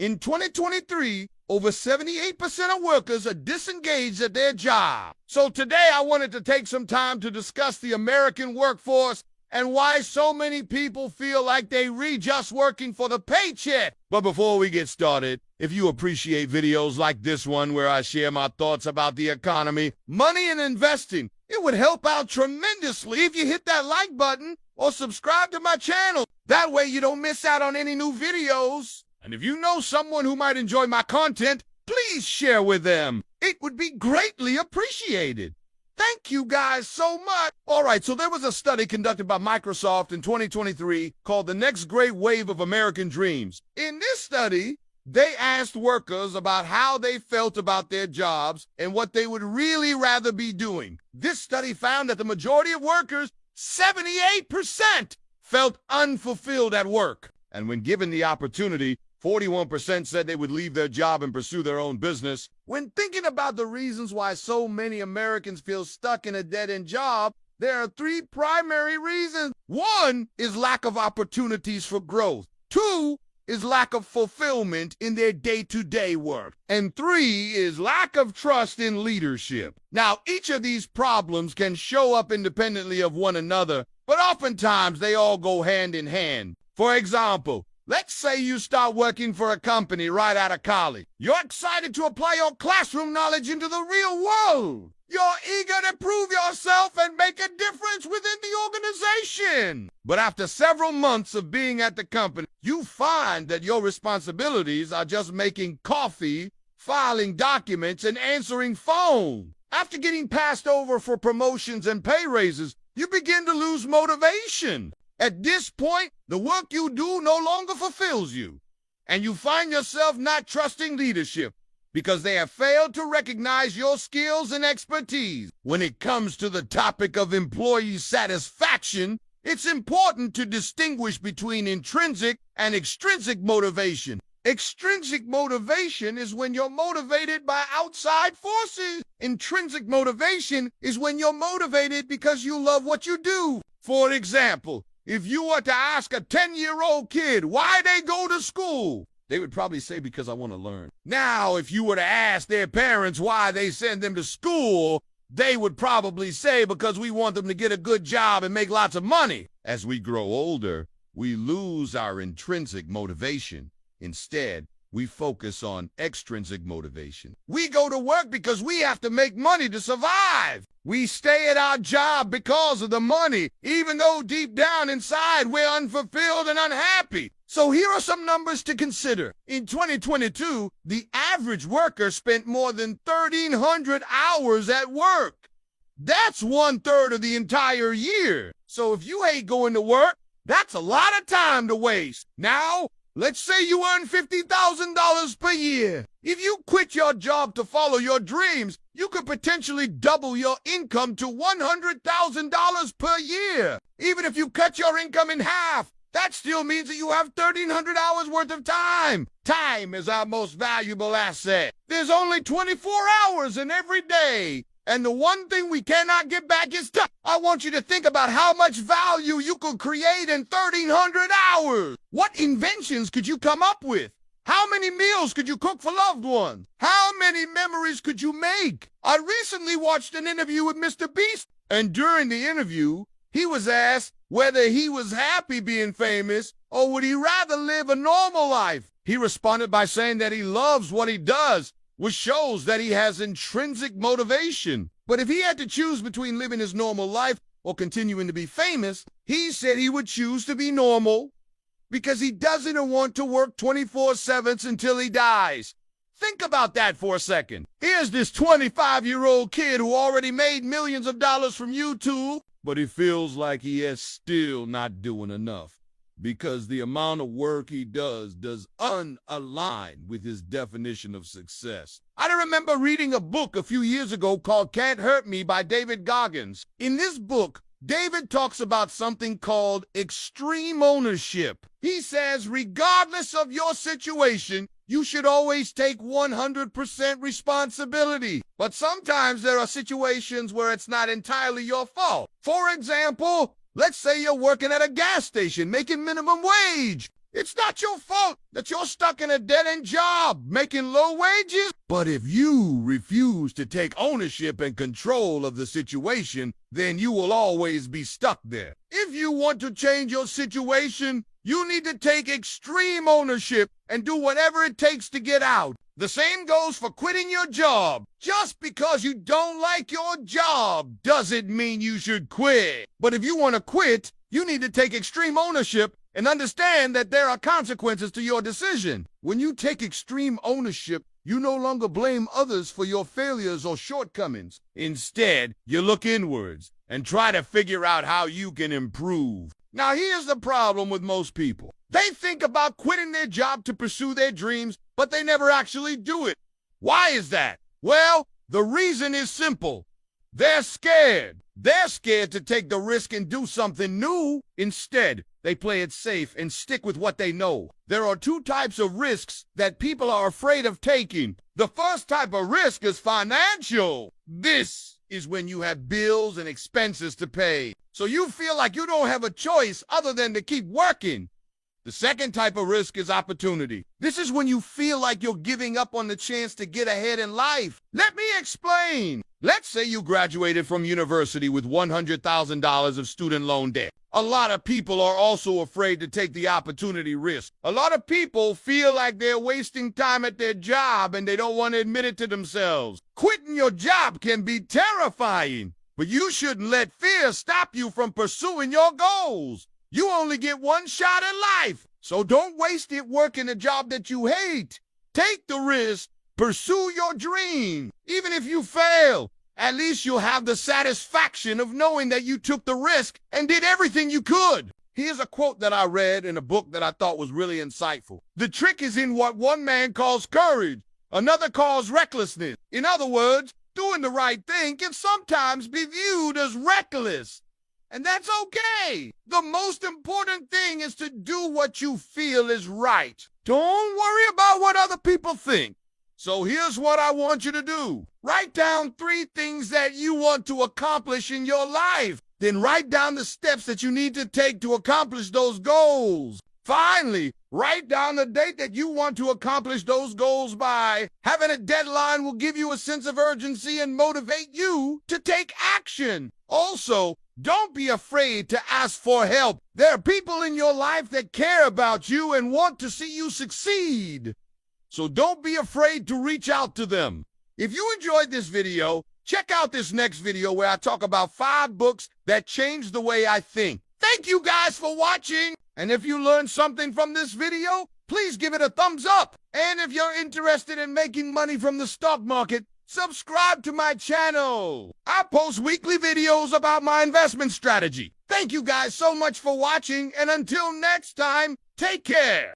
In 2023, over 78% of workers are disengaged at their job. So today I wanted to take some time to discuss the American workforce and why so many people feel like they're just working for the paycheck. But before we get started, if you appreciate videos like this one where I share my thoughts about the economy, money, and investing, it would help out tremendously if you hit that like button or subscribe to my channel. That way you don't miss out on any new videos. And if you know someone who might enjoy my content, please share with them. It would be greatly appreciated. Thank you guys so much. All right, so there was a study conducted by Microsoft in 2023 called The Next Great Wave of American Dreams. In this study, they asked workers about how they felt about their jobs and what they would really rather be doing. This study found that the majority of workers, 78%, felt unfulfilled at work. And when given the opportunity, 41% said they would leave their job and pursue their own business. When thinking about the reasons why so many Americans feel stuck in a dead-end job, there are three primary reasons. One is lack of opportunities for growth. Two is lack of fulfillment in their day-to-day work. And three is lack of trust in leadership. Now, each of these problems can show up independently of one another, but oftentimes they all go hand in hand. For example, let's say you start working for a company right out of college. You're excited to apply your classroom knowledge into the real world. You're eager to prove yourself and make a difference within the organization. But after several months of being at the company, you find that your responsibilities are just making coffee, filing documents, and answering phone. After getting passed over for promotions and pay raises, you begin to lose motivation. At this point, the work you do no longer fulfills you, and you find yourself not trusting leadership because they have failed to recognize your skills and expertise. When it comes to the topic of employee satisfaction, it's important to distinguish between intrinsic and extrinsic motivation. Extrinsic motivation is when you're motivated by outside forces. Intrinsic motivation is when you're motivated because you love what you do. For example, if you were to ask a 10-year-old kid why they go to school, they would probably say, because I want to learn. Now, if you were to ask their parents why they send them to school, they would probably say, because we want them to get a good job and make lots of money. As we grow older, we lose our intrinsic motivation. Instead, we focus on extrinsic motivation. We go to work because we have to make money to survive. We stay at our job because of the money, even though deep down inside we're unfulfilled and unhappy. So here are some numbers to consider. In 2022, the average worker spent more than 1,300 hours at work. That's 1/3 of the entire year. So if you hate going to work, that's a lot of time to waste. Now, let's say you earn $50,000 per year. If you quit your job to follow your dreams, you could potentially double your income to $100,000 per year. Even if you cut your income in half, that still means that you have 1,300 hours worth of time. Time is our most valuable asset. There's only 24 hours in every day. And the one thing we cannot get back is time. I want you to think about how much value you could create in 1,300 hours. What inventions could you come up with? How many meals could you cook for loved ones? How many memories could you make? I recently watched an interview with Mr. Beast, and during the interview, he was asked whether he was happy being famous or would he rather live a normal life. He responded by saying that he loves what he does, which shows that he has intrinsic motivation. But if he had to choose between living his normal life or continuing to be famous, he said he would choose to be normal because he doesn't want to work 24/7 until he dies. Think about that for a second. Here's this 25-year-old kid who already made millions of dollars from YouTube, but he feels like he is still not doing enough, because the amount of work he does unalign with his definition of success. I remember reading a book a few years ago called Can't Hurt Me by David Goggins. In this book, David talks about something called extreme ownership. He says, regardless of your situation, you should always take 100% responsibility. But sometimes there are situations where it's not entirely your fault. For example, let's say you're working at a gas station making minimum wage. It's not your fault that you're stuck in a dead-end job, making low wages. But if you refuse to take ownership and control of the situation, then you will always be stuck there. If you want to change your situation, you need to take extreme ownership and do whatever it takes to get out. The same goes for quitting your job. Just because you don't like your job doesn't mean you should quit. But if you want to quit, you need to take extreme ownership and understand that there are consequences to your decision. When you take extreme ownership, you no longer blame others for your failures or shortcomings. Instead, you look inwards and try to figure out how you can improve. Now, here's the problem with most people. They think about quitting their job to pursue their dreams, but they never actually do it. Why is that? Well, the reason is simple. They're scared. They're scared to take the risk and do something new. Instead, they play it safe and stick with what they know. There are two types of risks that people are afraid of taking. The first type of risk is financial. This is when you have bills and expenses to pay, so you feel like you don't have a choice other than to keep working. The second type of risk is opportunity. This is when you feel like you're giving up on the chance to get ahead in life. Let me explain. Let's say you graduated from university with $100,000 of student loan debt. A lot of people are also afraid to take the opportunity risk. A lot of people feel like they're wasting time at their job and they don't want to admit it to themselves. Quitting your job can be terrifying, but you shouldn't let fear stop you from pursuing your goals. You only get one shot at life, so don't waste it working a job that you hate. Take the risk. Pursue your dream. Even if you fail, at least you'll have the satisfaction of knowing that you took the risk and did everything you could. Here's a quote that I read in a book that I thought was really insightful. The trick is in what one man calls courage, another calls recklessness. In other words, doing the right thing can sometimes be viewed as reckless. And that's okay. The most important thing is to do what you feel is right. Don't worry about what other people think. So here's what I want you to do. Write down 3 things that you want to accomplish in your life. Then write down the steps that you need to take to accomplish those goals. Finally, write down the date that you want to accomplish those goals by. Having a deadline will give you a sense of urgency and motivate you to take action. Also, don't be afraid to ask for help. There are people in your life that care about you and want to see you succeed. So don't be afraid to reach out to them. If you enjoyed this video, check out this next video where I talk about 5 books that changed the way I think. Thank you guys for watching. And if you learned something from this video, please give it a thumbs up. And if you're interested in making money from the stock market, subscribe to my channel. I post weekly videos about my investment strategy. Thank you guys so much for watching, and until next time, take care.